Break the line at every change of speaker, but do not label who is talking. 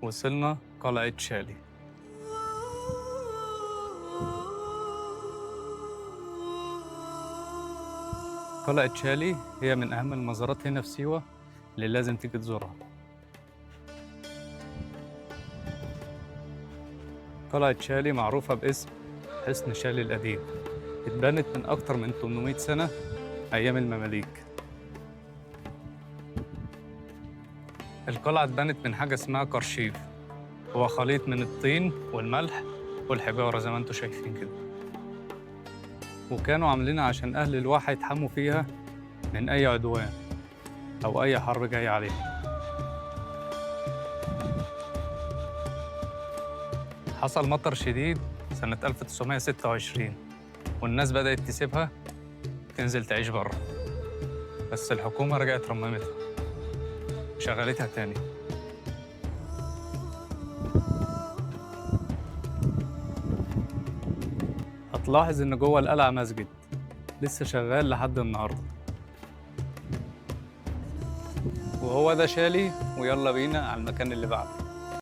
وصلنا قلعة شالي. قلعة شالي هي من أهم المزارات هنا في سيوة اللي لازم تيجي تزورها. قلعة شالي معروفة باسم حصن شالي القديم، اتبنت من أكتر من 800 سنة أيام المماليك. القلعة اتبنت من حاجة اسمها قرشيف، هو خليط من الطين والملح والحجارة زي ما انتوا شايفين كده، وكانوا عاملينها عشان أهل الواحة يتحموا فيها من أي عدوان أو أي حرب جاي عليهم. حصل مطر شديد سنة 1926 والناس بدأت تسيبها تنزل تعيش بره، بس الحكومة رجعت رممتها وشغلتها تاني. هتلاحظ إن جوه القلعة مسجد لسه شغال لحد النهاردة، وهو ده شالي. ويلا بينا على المكان اللي بعده.